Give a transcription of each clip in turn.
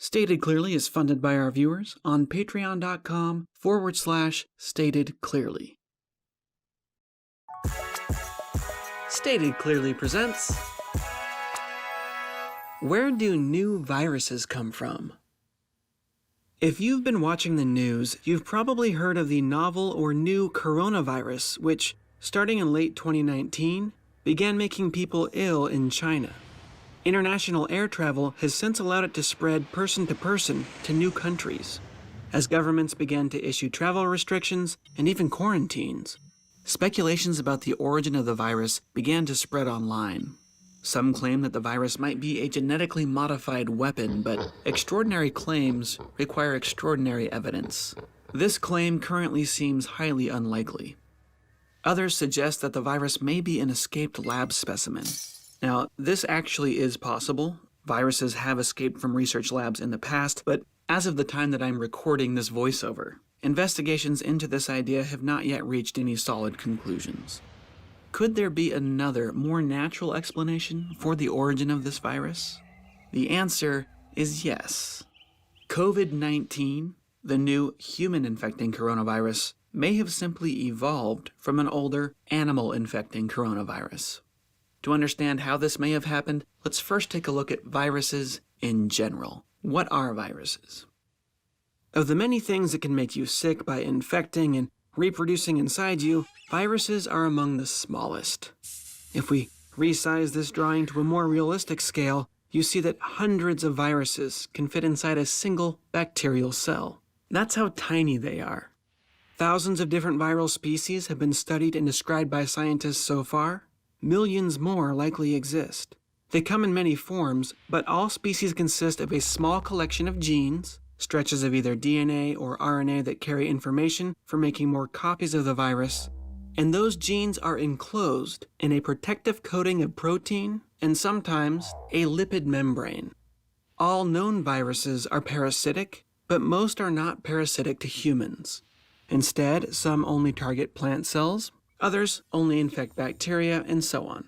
Stated Clearly is funded by our viewers on patreon.com/statedclearly. Stated Clearly presents Where Do New Viruses Come From? If you've been watching the news, you've probably heard of the novel or new coronavirus, which, starting in late 2019, began making people ill in China. International air travel has since allowed it to spread person to person to new countries, as governments began to issue travel restrictions and even quarantines. Speculations about the origin of the virus began to spread online. Some claim that the virus might be a genetically modified weapon, but extraordinary claims require extraordinary evidence. This claim currently seems highly unlikely. Others suggest that the virus may be an escaped lab specimen. Now, this actually is possible. Viruses have escaped from research labs in the past, but as of the time that I'm recording this voiceover, investigations into this idea have not yet reached any solid conclusions. Could there be another, more natural explanation for the origin of this virus? The answer is yes. COVID-19, the new human-infecting coronavirus, may have simply evolved from an older animal-infecting coronavirus. To understand how this may have happened, let's first take a look at viruses in general. What are viruses? Of the many things that can make you sick by infecting and reproducing inside you, viruses are among the smallest. If we resize this drawing to a more realistic scale, you see that hundreds of viruses can fit inside a single bacterial cell. That's how tiny they are. Thousands of different viral species have been studied and described by scientists so far. Millions more likely exist. They come in many forms, but all species consist of a small collection of genes, stretches of either DNA or RNA that carry information for making more copies of the virus, and those genes are enclosed in a protective coating of protein and sometimes a lipid membrane. All known viruses are parasitic, but most are not parasitic to humans. Instead, some only target plant cells, others only infect bacteria, and so on.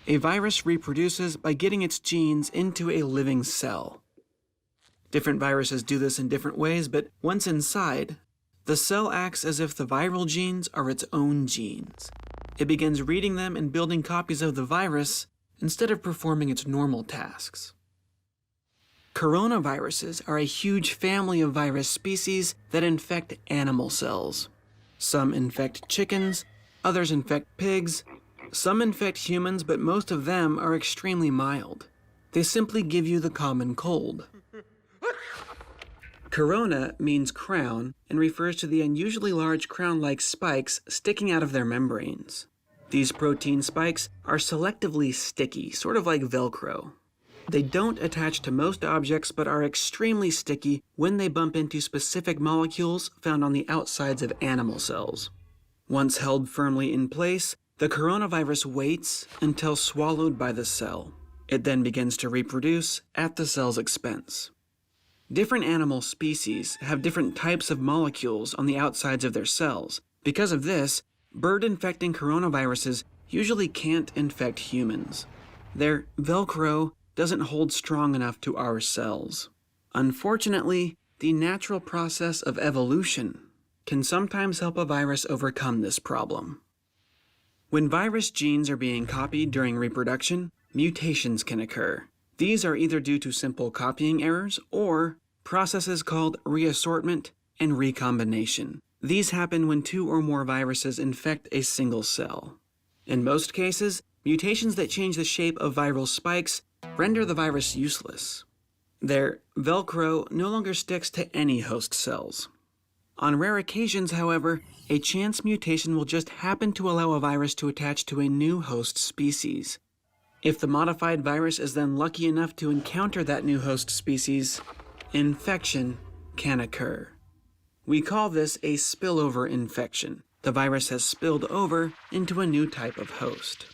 A virus reproduces by getting its genes into a living cell. Different viruses do this in different ways, but once inside, the cell acts as if the viral genes are its own genes. It begins reading them and building copies of the virus instead of performing its normal tasks. Coronaviruses are a huge family of virus species that infect animal cells. Some infect chickens, others infect pigs, some infect humans, but most of them are extremely mild. They simply give you the common cold. Corona means crown and refers to the unusually large crown-like spikes sticking out of their membranes. These protein spikes are selectively sticky, sort of like Velcro. They don't attach to most objects, but are extremely sticky when they bump into specific molecules found on the outsides of animal cells. Once held firmly in place, the coronavirus waits until swallowed by the cell. It then begins to reproduce at the cell's expense. Different animal species have different types of molecules on the outsides of their cells. Because of this, bird-infecting coronaviruses usually can't infect humans. Their Velcro doesn't hold strong enough to our cells. Unfortunately, the natural process of evolution can sometimes help a virus overcome this problem. When virus genes are being copied during reproduction, mutations can occur. These are either due to simple copying errors or processes called reassortment and recombination. These happen when two or more viruses infect a single cell. In most cases, mutations that change the shape of viral spikes render the virus useless. Their Velcro no longer sticks to any host cells. On rare occasions, however, a chance mutation will just happen to allow a virus to attach to a new host species. If the modified virus is then lucky enough to encounter that new host species, infection can occur. We call this a spillover infection. The virus has spilled over into a new type of host.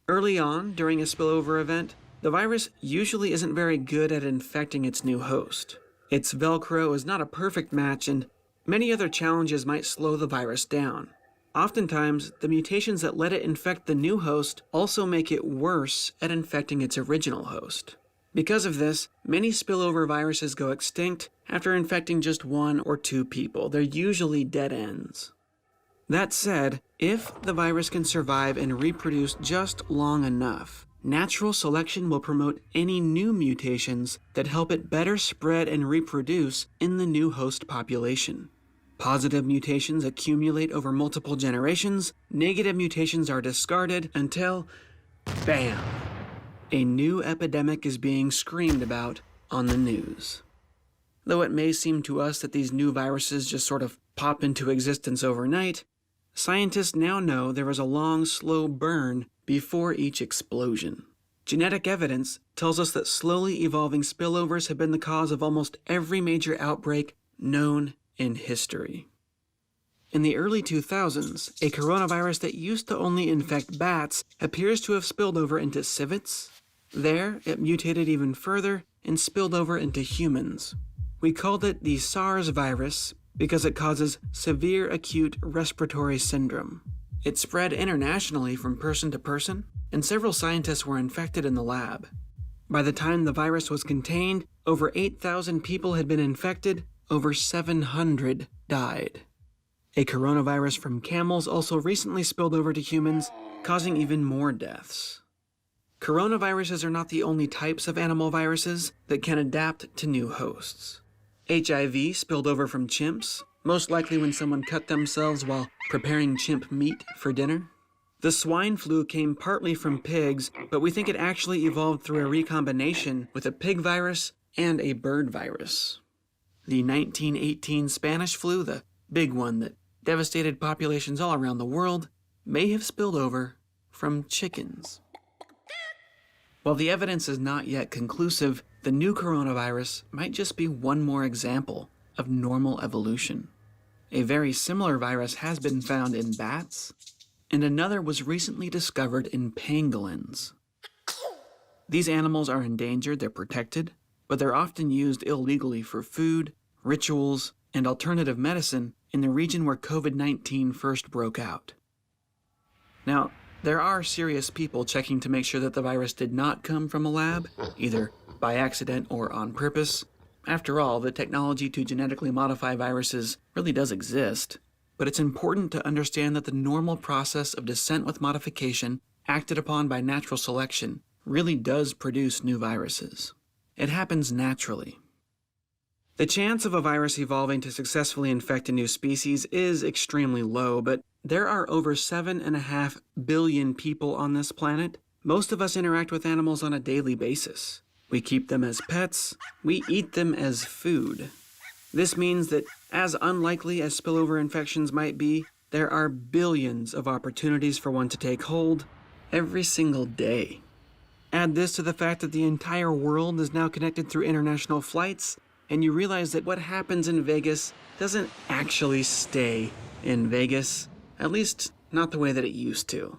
Early on, during a spillover event, the virus usually isn't very good at infecting its new host. Its Velcro is not a perfect match, and many other challenges might slow the virus down. Oftentimes, the mutations that let it infect the new host also make it worse at infecting its original host. Because of this, many spillover viruses go extinct after infecting just 1 or 2 people. They're usually dead ends. That said, if the virus can survive and reproduce just long enough, natural selection will promote any new mutations that help it better spread and reproduce in the new host population. Positive mutations accumulate over multiple generations, negative mutations are discarded until, bam, a new epidemic is being screamed about on the news. Though it may seem to us that these new viruses just sort of pop into existence overnight, scientists now know there is a long, slow burn before each explosion. Genetic evidence tells us that slowly evolving spillovers have been the cause of almost every major outbreak known in history. In the early 2000s, a coronavirus that used to only infect bats appears to have spilled over into civets. There, it mutated even further and spilled over into humans. We called it the SARS virus because it causes severe acute respiratory syndrome. It spread internationally from person to person, and several scientists were infected in the lab. By the time the virus was contained, over 8,000 people had been infected, over 700 died. A coronavirus from camels also recently spilled over to humans, causing even more deaths. Coronaviruses are not the only types of animal viruses that can adapt to new hosts. HIV spilled over from chimps, most likely when someone cut themselves while preparing chimp meat for dinner. The swine flu came partly from pigs, but we think it actually evolved through a recombination with a pig virus and a bird virus. The 1918 Spanish flu, the big one that devastated populations all around the world, may have spilled over from chickens. While the evidence is not yet conclusive, the new coronavirus might just be one more example of normal evolution. A very similar virus has been found in bats, and another was recently discovered in pangolins. These animals are endangered, they're protected, but they're often used illegally for food, rituals, and alternative medicine in the region where COVID-19 first broke out. Now, there are serious people checking to make sure that the virus did not come from a lab, either by accident or on purpose. After all, the technology to genetically modify viruses really does exist, but it's important to understand that the normal process of descent with modification, acted upon by natural selection, really does produce new viruses. It happens naturally. The chance of a virus evolving to successfully infect a new species is extremely low, but there are over 7.5 billion people on this planet. Most of us interact with animals on a daily basis. We keep them as pets, we eat them as food. This means that, as unlikely as spillover infections might be, there are billions of opportunities for one to take hold every single day. Add this to the fact that the entire world is now connected through international flights, and you realize that what happens in Vegas doesn't actually stay in Vegas, at least not the way that it used to.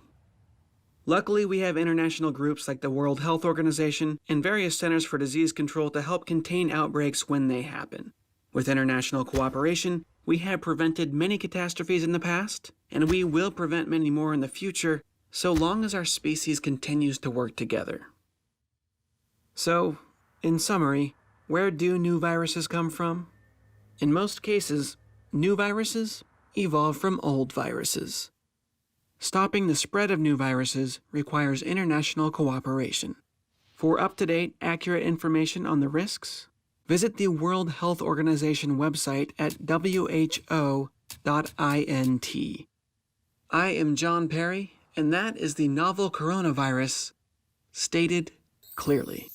Luckily, we have international groups like the World Health Organization and various centers for disease control to help contain outbreaks when they happen. With international cooperation, we have prevented many catastrophes in the past, and we will prevent many more in the future, so long as our species continues to work together. So, in summary, where do new viruses come from? In most cases, new viruses evolve from old viruses. Stopping the spread of new viruses requires international cooperation. For up-to-date, accurate information on the risks, visit the World Health Organization website at who.int. I am John Perry, and that is the novel coronavirus, stated clearly.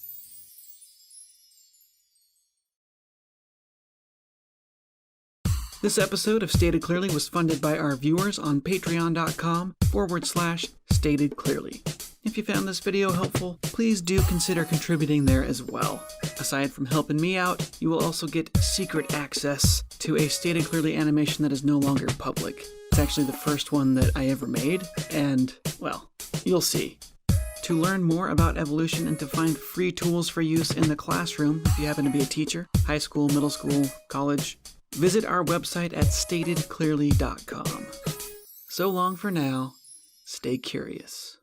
This episode of Stated Clearly was funded by our viewers on patreon.com/statedclearly. If you found this video helpful, please do consider contributing there as well. Aside from helping me out, you will also get secret access to a Stated Clearly animation that is no longer public. It's actually the first one that I ever made, and, well, you'll see. To learn more about evolution and to find free tools for use in the classroom, if you happen to be a teacher, high school, middle school, college, visit our website at statedclearly.com. So long for now. Stay curious.